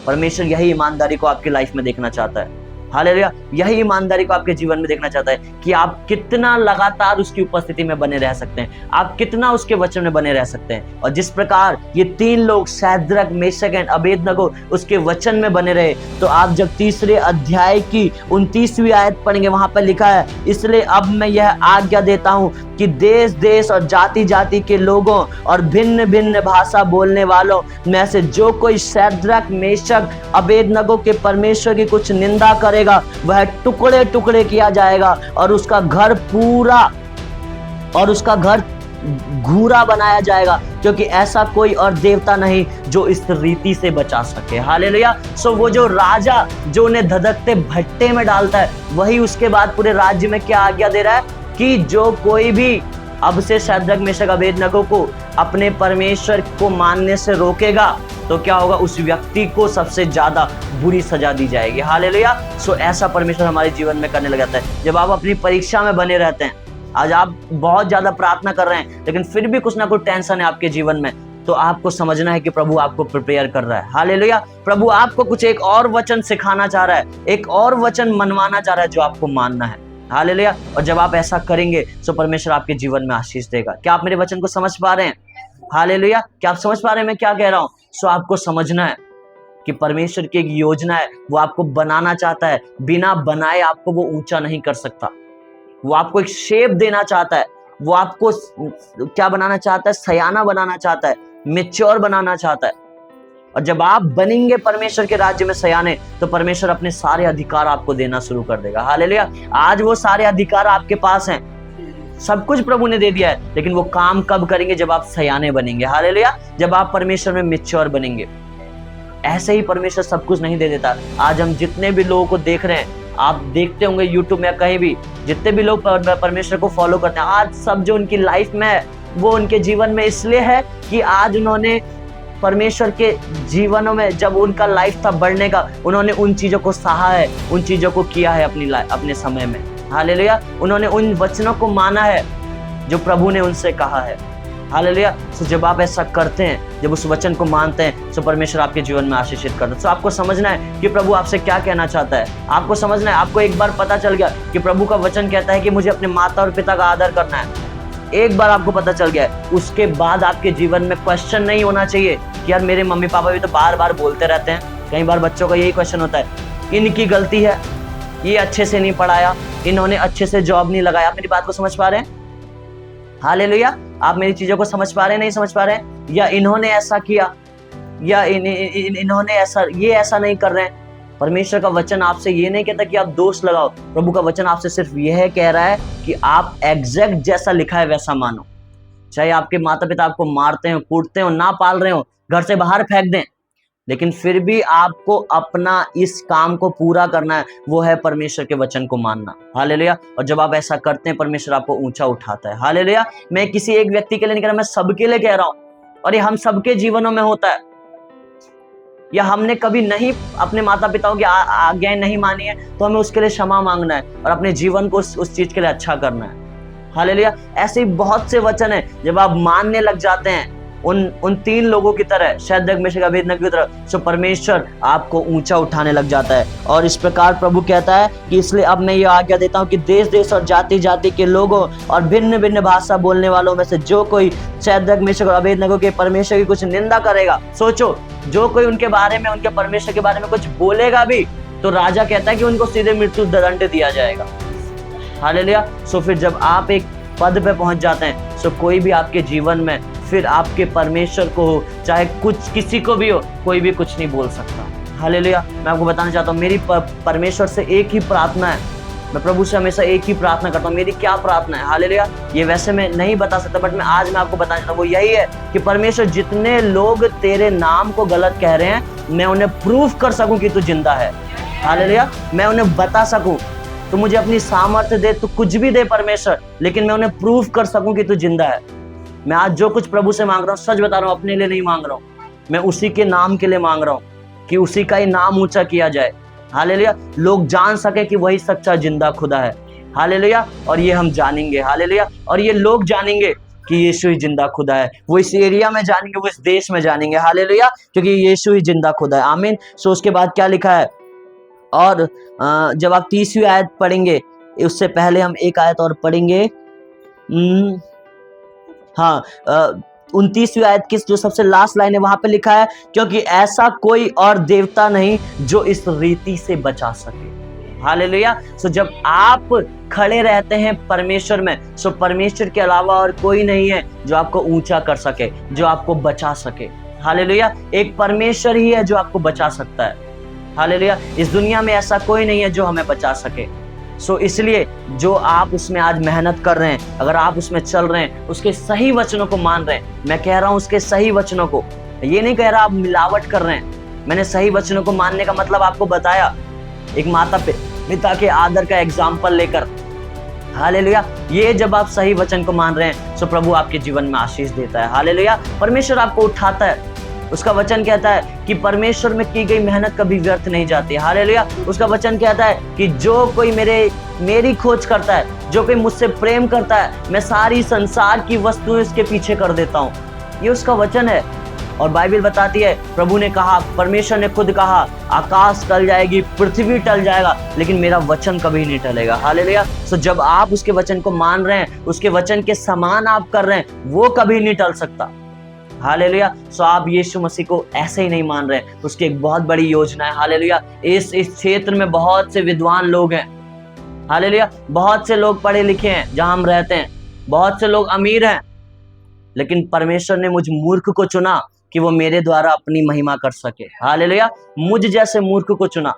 परमेश्वर यही ईमानदारी को आपकी लाइफ में देखना चाहता है। हालेलुया। यही ईमानदारी को आपके जीवन में देखना चाहता है कि आप कितना लगातार उसकी उपस्थिति में बने रह सकते हैं, आप कितना उसके वचन में बने रह सकते हैं। और जिस प्रकार ये 3 लोग शैद्रक, मेशक एंड अबेदनगो उसके वचन में बने रहे, तो आप जब 3रे अध्याय की 29वीं आयत पढ़ेंगे, वहां पर लिखा है, इसलिए अब मैं यह आज्ञा देता हूं कि देश देश और जाति जाति के लोगों और भिन्न भिन्न भाषा बोलने वालों में से जो कोई शैद्रक, मेशक, अबेदनगो के परमेश्वर की कुछ निंदा करेगा, वह टुकड़े टुकड़े किया जाएगा और उसका घर घूरा बनाया जाएगा, क्योंकि ऐसा कोई और देवता नहीं जो इस रीति से बचा सके। हालेलुया। सो वो जो राजा जो उन्हें धधकते भट्टे में डालता है, वही उसके बाद पूरे राज्य में क्या आज्ञा दे रहा है कि जो कोई भी अब से शैद्रक, मेशक, अबेदनगो को अपने परमेश्वर को मानने से रोकेगा, तो क्या होगा, उस व्यक्ति को सबसे ज्यादा बुरी सजा दी जाएगी। हालेलुया। सो ऐसा परमेश्वर हमारे जीवन में करने लग जाता है। जब आप अपनी परीक्षा में बने रहते हैं, आज आप बहुत ज्यादा प्रार्थना कर रहे हैं, लेकिन फिर भी कुछ ना कुछ टेंशन है आपके जीवन में, तो आपको समझना है कि प्रभु आपको प्रिपेयर कर रहा है। हालेलुया। प्रभु आपको कुछ एक और वचन सिखाना चाह रहा है, एक और वचन मनवाना चाह रहा है जो आपको मानना है। हालेलुया। और जब आप ऐसा करेंगे तो परमेश्वर आपके जीवन में आशीष देगा। क्या आप मेरे वचन को समझ पा रहे हैं? हालेलुया। क्या आप समझ पा रहे हैं मैं क्या कह रहा हूं? सो आपको समझना है कि परमेश्वर की एक योजना है, वो आपको बनाना चाहता है। बिना बनाए आपको वो ऊंचा नहीं कर सकता। वो आपको एक शेप देना चाहता है, वो आपको क्या बनाना चाहता है? सयाना बनाना चाहता है, मैच्योर बनाना चाहता है। और जब आप बनेंगे परमेश्वर के राज्य में सयाने, तो परमेश्वर अपने सारे अधिकार आपको देना शुरू कर देगा। हालेलुया। आज वो सारे अधिकार आपके पास हैं, सब कुछ प्रभु ने दे दिया है, लेकिन वो काम कब करेंगे? जब आप सयाने बनेंगे। हालेलुया। जब आप परमेश्वर में मैच्योर बनेंगे। ऐसे ही परमेश्वर सब कुछ नहीं दे देता। आज हम जितने भी लोगों को देख रहे हैं, आप देखते होंगे यूट्यूब में कहीं भी, जितने भी लोग परमेश्वर को फॉलो करते हैं, आज सब जो उनकी लाइफ में है, वो उनके जीवन में इसलिए है कि आज उन्होंने परमेश्वर के जीवनों में, जब उनका लाइफ था बढ़ने का, उन्होंने उन चीजों को सहा है, उन चीजों को किया है अपने समय में। हालेलुया। उन्होंने उन वचनों को माना है जो प्रभु ने उनसे कहा है। हालेलुया। सो जब आप ऐसा करते हैं, जब उस वचन को मानते हैं, तो परमेश्वर आपके जीवन में आशीषित करता है। सो आपको समझना है कि प्रभु आपसे क्या कहना चाहता है। आपको समझना है, आपको एक बार पता चल गया कि प्रभु का वचन कहता है कि मुझे अपने माता और पिता का आदर करना है, एक बार आपको पता चल गया है, उसके बाद आपके जीवन में क्वेश्चन नहीं होना चाहिए कि यार मेरे मम्मी पापा भी तो बार बार बोलते रहते हैं। कई बार बच्चों का यही क्वेश्चन होता है, इनकी गलती है, ये अच्छे से नहीं पढ़ाया, इन्होंने अच्छे से जॉब नहीं लगाया। आप मेरी बात को समझ पा रहे हैं? हालेलुया। आप मेरी चीजों को समझ पा रहे हैं, नहीं समझ पा रहे हैं? या इन्होंने ऐसा किया, या इन्होंने ऐसा नहीं कर रहे हैं। परमेश्वर का वचन आपसे ये नहीं कहता कि आप दोष लगाओ। प्रभु का वचन आपसे सिर्फ यह कह रहा है कि आप एग्जैक्ट जैसा लिखा है वैसा मानो। चाहे आपके माता पिता आपको मारते हो, कूटते हो, ना पाल रहे हो, घर से बाहर फेंक दें, लेकिन फिर भी आपको अपना इस काम को पूरा करना है, वो है परमेश्वर के वचन को मानना। हालेलुया। और जब आप ऐसा करते हैं, परमेश्वर आपको ऊंचा उठाता है। हालेलुया। मैं किसी एक व्यक्ति के लिए नहीं कह रहा, मैं सबके लिए कह रहा हूं। और ये हम सबके जीवनों में होता है। या हमने कभी नहीं अपने माता पिताओं की आज्ञाएं नहीं मानी है, तो हमें उसके लिए क्षमा मांगना है और अपने जीवन को उस चीज के लिए अच्छा करना है। हालेलुया। ऐसे ही बहुत से वचन है, जब आप मानने लग जाते हैं उन 3 लोगों की तरह, शैद्रक, मेशक, अबेदनगो की तरह, सो परमेश्वर आपको ऊंचा उठाने लग जाता है। और इस प्रकार प्रभु कहता है कि इसलिए अब मैं ये आज्ञा देता हूं कि देश देश और जाति जाति के लोगों और भिन्न भिन्न भाषा बोलने वालों में से जो कोई शैद्रक, मेशक और अबेदनगो के परमेश्वर की कुछ निंदा करेगा, सोचो, जो कोई उनके बारे में, उनके परमेश्वर के बारे में कुछ बोलेगा भी, तो राजा कहता है कि उनको सीधे मृत्यु दंड दिया जाएगा। हालेलुया। सो फिर जब आप एक पद पे पहुंच जाते हैं, सो कोई भी आपके जीवन में फिर आपके परमेश्वर को हो, चाहे कुछ किसी को भी हो, कोई भी कुछ नहीं बोल सकता। हालेलुया। मैं आपको बताना चाहता हूँ, मेरी परमेश्वर से एक ही प्रार्थना है। मैं प्रभु से हमेशा एक ही प्रार्थना करता हूँ। मेरी क्या प्रार्थना है? हालेलुया। ये वैसे मैं नहीं बता सकता, बट मैं आपको बताना चाहता हूँ, वो यही है कि परमेश्वर, जितने लोग तेरे नाम को गलत कह रहे हैं, मैं उन्हें प्रूफ कर सकूं कि तू जिंदा है। हालेलुया। मैं उन्हें बता सकूं, तो मुझे अपनी सामर्थ्य दे, तो कुछ भी दे परमेश्वर, लेकिन मैं उन्हें प्रूफ कर सकूं कि तू जिंदा है। मैं आज जो कुछ प्रभु से मांग रहा हूँ, सच बता रहा हूँ, अपने लिए नहीं मांग रहा हूँ, मैं उसी के नाम के लिए मांग रहा हूँ कि उसी का ही नाम ऊंचा किया जाए। हालेलुया। लोग जान सके कि वही सच्चा जिंदा खुदा है। हालेलुया। और ये हम जानेंगे। हालेलुया। और ये लोग जानेंगे कि यीशु ही जिंदा खुदा है। वो इस एरिया में जानेंगे, वो इस देश में जानेंगे। हालेलुया। क्योंकि यीशु ही जिंदा खुदा है। आमीन। सो उसके बाद क्या लिखा है? और जब आप 30वीं आयत पढ़ेंगे, उससे पहले हम एक आयत और पढ़ेंगे। हाँ, 29वीं आयत की जो सबसे लास्ट लाइन है वहां पे लिखा है, क्योंकि ऐसा कोई और देवता नहीं जो इस रीति से बचा सके। हालेलुया। सो जब आप खड़े रहते हैं परमेश्वर में, सो परमेश्वर के अलावा और कोई नहीं है जो आपको ऊंचा कर सके, जो आपको बचा सके। हालेलुया। एक परमेश्वर ही है जो आपको बचा सकता है। हालेलुया। इस दुनिया में ऐसा कोई नहीं है जो हमें बचा सके। सो इसलिए जो आप उसमें आज मेहनत कर रहे हैं, अगर आप उसमें चल रहे हैं, उसके सही वचनों को मान रहे हैं, मैं कह रहा हूं उसके सही वचनों को, ये नहीं कह रहा आप मिलावट कर रहे हैं। मैंने सही वचनों को मानने का मतलब आपको बताया, एक माता पिता के आदर का एग्जाम्पल लेकर। हालेलुया। ये जब आप सही वचन को मान रहे हैं, सो प्रभु आपके जीवन में आशीष देता है। हालेलुया। परमेश्वर आपको उठाता है। उसका वचन कहता है कि परमेश्वर में की गई मेहनत कभी व्यर्थ नहीं जाती। हालेलुया। उसका वचन कहता है कि जो कोई मेरी खोज करता है, जो कोई मुझसे प्रेम करता है, मैं सारी संसार की वस्तुएं इसके पीछे कर देता हूँ। ये उसका वचन है। और बाइबल बताती है, प्रभु ने कहा, परमेश्वर ने खुद कहा, आकाश टल जाएगी, पृथ्वी टल जाएगा, लेकिन मेरा वचन कभी नहीं टलेगा। हालेलुया। सो जब आप उसके वचन को मान रहे हैं, उसके वचन के समान आप कर रहे हैं, वो कभी नहीं टल सकता। हालेलुया। सो आप यीशु मसीह को ऐसे ही नहीं मान रहे हैं, उसकी एक बहुत बड़ी योजना है। हालेलुया। इस क्षेत्र में बहुत से विद्वान लोग हैं। हालेलुया। बहुत से लोग पढ़े लिखे हैं जहां हम रहते हैं, बहुत से लोग अमीर हैं, लेकिन परमेश्वर ने मुझ मूर्ख को चुना कि वो मेरे द्वारा अपनी महिमा कर सके। हालेलुया। मुझ जैसे मूर्ख को चुना।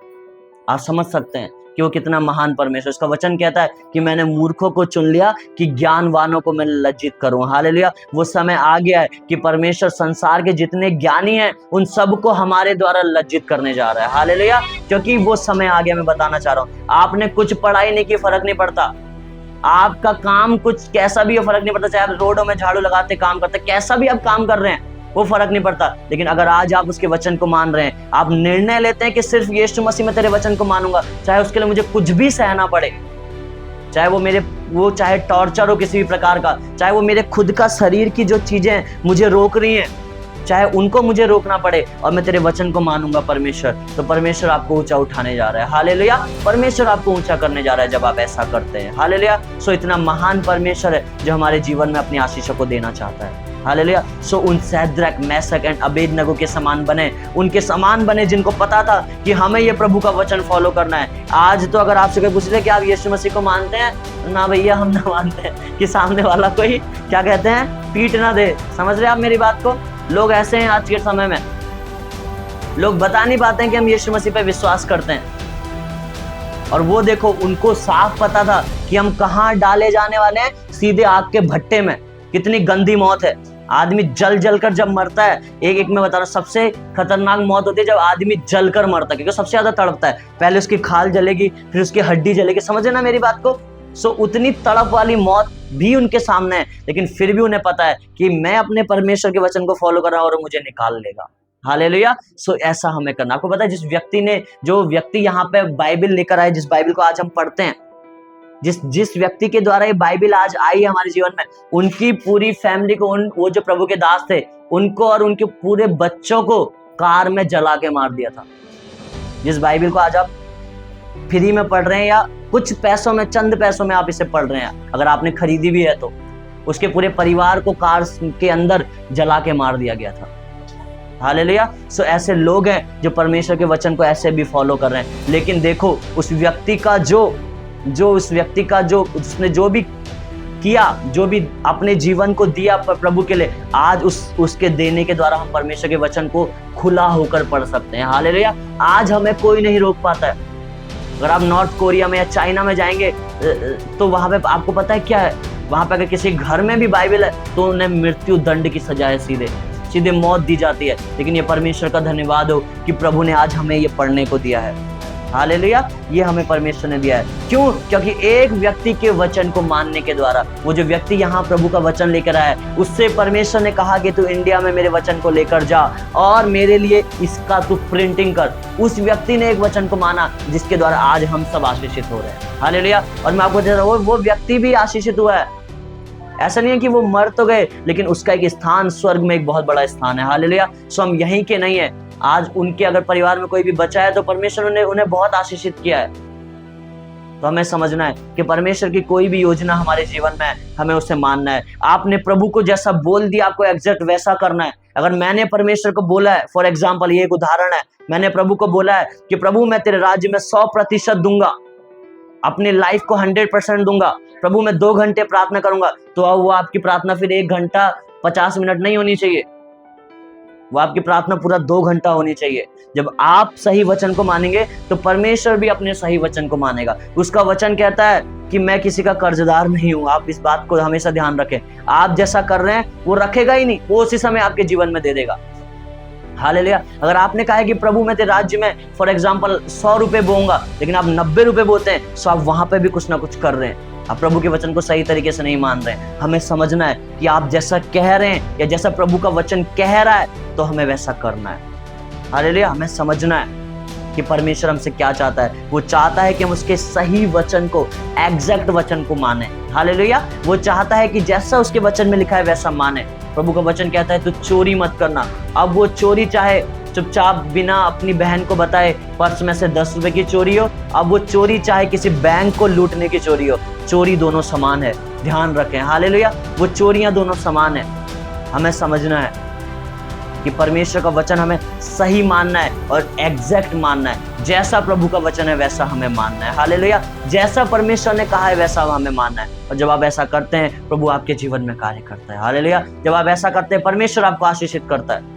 आप समझ सकते हैं कि वो कितना महान परमेश्वर। उसका वचन कहता है कि मैंने मूर्खों को चुन लिया कि ज्ञानवानों को मैं लज्जित करूं। हालेलुया। वो समय आ गया है कि परमेश्वर संसार के जितने ज्ञानी हैं उन सबको हमारे द्वारा लज्जित करने जा रहा है। हालेलुया। क्योंकि वो समय आ गया। मैं बताना चाह रहा हूं, आपने कुछ पढ़ाई नहीं की, फर्क नहीं पड़ता। आपका काम कुछ कैसा भी हो, फर्क नहीं पड़ता। चाहे आप रोडों में झाड़ू लगाते काम करते, कैसा भी आप काम कर रहे हैं, वो फर्क नहीं पड़ता। लेकिन अगर आज आप उसके वचन को मान रहे हैं, आप निर्णय लेते हैं कि सिर्फ यीशु मसीह में तेरे वचन को मानूंगा, चाहे उसके लिए मुझे कुछ भी सहना पड़े, चाहे वो चाहे टॉर्चर हो किसी भी प्रकार का, चाहे वो मेरे खुद का शरीर की जो चीजें मुझे रोक रही हैं, चाहे उनको मुझे रोकना पड़े, और मैं तेरे वचन को मानूंगा परमेश्वर, तो परमेश्वर आपको ऊंचा उठाने जा रहा है। हालेलुया। परमेश्वर आपको ऊंचा करने जा रहा है जब आप ऐसा करते हैं। हालेलुया। सो इतना महान परमेश्वर है जो हमारे जीवन में अपनी आशीषों को देना चाहता है। हालेलुया। सो उन सैद्रक, मेशक एंड अबेदनगो के समान बने, उनके समान बने जिनको पता था कि हमें ये प्रभु का वचन फॉलो करना है। आज तो अगर आपसे कोई पूछ ले कि आप यीशु मसीह को मानते हैं, ना भैया हम ना मानते हैं, कि सामने वाला कोई क्या कहते हैं, पीट ना दे। समझ रहे आप मेरी बात को? लोग ऐसे हैं आज के समय में, लोग बता नहीं पाते हैं कि हम यीशु मसीह पे विश्वास करते हैं। और वो देखो, उनको साफ पता था कि हम कहाँ डाले जाने वाले हैं, सीधे आग के भट्टे में। कितनी गंदी मौत है। आदमी जल जल कर जब मरता है, एक मैं बता रहा हूं, सबसे खतरनाक मौत होती है जब आदमी जल कर मरता है, क्योंकि सबसे ज्यादा तड़पता है। पहले उसकी खाल जलेगी, फिर उसकी हड्डी जलेगी। समझे ना मेरी बात को? सो उतनी तड़प वाली मौत भी उनके सामने है, लेकिन फिर भी उन्हें पता है कि मैं अपने परमेश्वर के वचन को फॉलो कर रहा हूं और मुझे निकाल लेगा। हालेलुया। सो ऐसा हमें करना। आपको पता है, जो व्यक्ति यहाँ पे बाइबल लेकर आए, जिस बाइबल को आज हम पढ़ते हैं, जिस व्यक्ति के द्वारा ये बाइबल आज आई है हमारे जीवन में, उनकी पूरी फैमिली को, वो जो प्रभु के दास थे, उनको और उनके पूरे बच्चों को कार में जला के मार दिया था। जिस बाइबल को आज आप फ्री में पढ़ रहे हैं, या कुछ पैसों में, चंद पैसों में आप इसे पढ़ रहे हैं, अगर आपने खरीदी भी है तो उसके पूरे परिवार को कार के अंदर जला के मार दिया गया था। हालेलुया। सो ऐसे लोग हैं जो परमेश्वर के वचन को ऐसे भी फॉलो कर रहे हैं। लेकिन देखो, उस व्यक्ति का उसने जो भी किया, जो भी अपने जीवन को दिया प्रभु के लिए, आज उसके देने के द्वारा हम परमेश्वर के वचन को खुला होकर पढ़ सकते हैं। हालेलुया। आज हमें कोई नहीं रोक पाता है। अगर आप नॉर्थ कोरिया में या चाइना में जाएंगे तो वहां पे आपको पता है क्या है, वहां पे अगर किसी घर में भी बाइबल है तो उन्हें मृत्यु दंड की सजा है, सीधे मौत दी जाती है। लेकिन ये परमेश्वर का धन्यवाद हो कि प्रभु ने आज हमें ये पढ़ने को दिया है। हालेलुया। ये हमें परमेश्वर ने दिया है। क्यों? क्योंकि एक व्यक्ति के वचन को मानने के द्वारा, वो जो व्यक्ति यहाँ प्रभु का वचन लेकर आया है, उससे परमेश्वर ने कहा कि तू इंडिया में मेरे वचन को लेकर जा और मेरे लिए इसका तू प्रिंटिंग कर। उस व्यक्ति ने एक वचन को माना जिसके द्वारा आज हम सब आशीषित हो रहे हैं। हालेलुया। और मैं आपको बता रहा हूं, वो व्यक्ति भी आशीषित हुआ है। ऐसा नहीं है कि वो मर तो गए, लेकिन उसका एक स्थान स्वर्ग में एक बहुत बड़ा स्थान है। हालेलुया। सो हम यहीं के नहीं है, आज उनके अगर परिवार में कोई भी बचा है तो परमेश्वर ने उन्हें बहुत आशीषित किया है। तो हमें समझना है कि परमेश्वर की कोई भी योजना हमारे जीवन में है, हमें उसे मानना है। आपने प्रभु को जैसा बोल दिया आपको एग्जैक्ट वैसा करना है। अगर मैंने परमेश्वर को बोला है, फॉर एग्जाम्पल ये एक उदाहरण है, मैंने प्रभु को बोला है कि प्रभु मैं तेरे राज्य में 100% दूंगा, अपनी लाइफ को 100% दूंगा, प्रभु मैं 2 घंटे प्रार्थना करूंगा, तो अब वो आपकी प्रार्थना फिर 1 घंटा 50 मिनट नहीं होनी चाहिए, वो आपकी प्रार्थना पूरा 2 घंटा होनी चाहिए। जब आप सही वचन को मानेंगे तो परमेश्वर भी अपने सही वचन को मानेगा। उसका वचन कहता है कि मैं किसी का कर्जदार नहीं हूं। आप इस बात को हमेशा ध्यान रखें। आप जैसा कर रहे हैं वो रखेगा ही नहीं, वो उसी समय आपके जीवन में दे देगा। हालेलुया। अगर आपने कहा है कि प्रभु मैं तेरे राज्य में फॉर एग्जाम्पल 100 रुपए बोऊंगा, लेकिन आप 90 रुपए बोते हैं, तो आप वहां पे भी कुछ ना कुछ कर रहे हैं, आप प्रभु के वचन को सही तरीके से नहीं मान रहे हैं। हमें समझना है कि आप जैसा कह रहे हैं या जैसा प्रभु का वचन कह रहा है तो हमें वैसा करना है। हालेलुया। हमें समझना है कि परमेश्वर हमसे क्या चाहता है। वो चाहता है कि हम उसके सही वचन को, एग्जैक्ट वचन को माने। हालेलुया। वो चाहता है कि जैसा उसके वचन में लिखा है वैसा माने। प्रभु का वचन कहता है तू चोरी मत करना। अब वो चोरी चाहे चुपचाप बिना अपनी बहन को बताए पर्स में से 10 रुपए की चोरी हो, अब वो चोरी चाहे किसी बैंक को लूटने की चोरी हो, चोरी दोनों समान है। ध्यान रखें। हालेलुया। वो चोरियां दोनों समान है। हमें समझना है कि परमेश्वर का वचन हमें सही मानना है और एग्जैक्ट मानना है। जैसा प्रभु का वचन है वैसा हमें मानना है। हालेलुया। जैसा परमेश्वर ने कहा है वैसा हमें मानना है। और जब आप ऐसा करते हैं प्रभु आपके जीवन में कार्य करता है। हालेलुया। जब आप ऐसा करते हैं परमेश्वर आपको आशीषित करता है,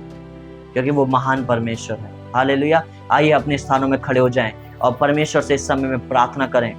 क्योंकि वो महान परमेश्वर है। हालेलुया। आइए अपने स्थानों में खड़े हो जाएं और परमेश्वर से इस समय में प्रार्थना करें।